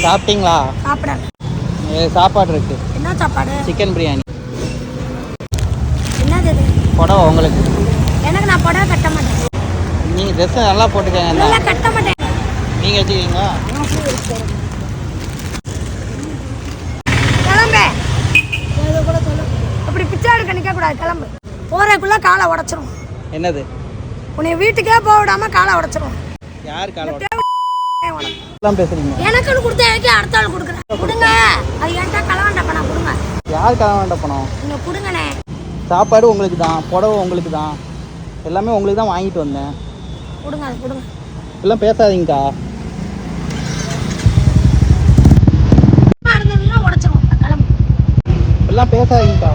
சாப்பிட்டீங்களா? சாப்பிடல. சாப்பாடு இருக்கு. என்ன சாப்பாடு? சிக்கன் பிரியாணி. என்னது இது? புடவை உங்களுக்கு. எனக்கு நான் புடவை கட்ட மாட்டேன். நீங்கள் ட்ரெஸ் நல்லா போட்டுக்கங்க. நல்லா கட்ட மாட்டேன். நீங்கள் வச்சுக்கீங்களா? கிளம்பு. அப்படி பிச்சை எடுக்க நிற்கக்கூடாது. கிளம்பு. போறதுக்குள்ள காலை உடச்சிரும். என்னது? உன்னை வீட்டுக்கே போக விடாம காலை உடச்சிரும். யார் காலை பேசுறீங்க? எனக்குன்னு கொடுத்த எனக்கு அடுத்த ஆள் கொடுக்குறேன். கொடுங்க. அது ஏன்டா கலவாண்ட பணம் கொடுங்க. யார் கலவாண்ட பணம்? நீங்கள் கொடுங்கண்ணே. சாப்பாடு உங்களுக்கு தான், புடவை உங்களுக்கு தான், எல்லாமே உங்களுக்கு தான் வாங்கிட்டு வந்தேன். கொடுங்க, அது கொடுங்க. எல்லாம் பேசாதீங்கக்கா. உடச்சிரும். கிளம்பு. எல்லாம் பேசாதீங்கக்கா.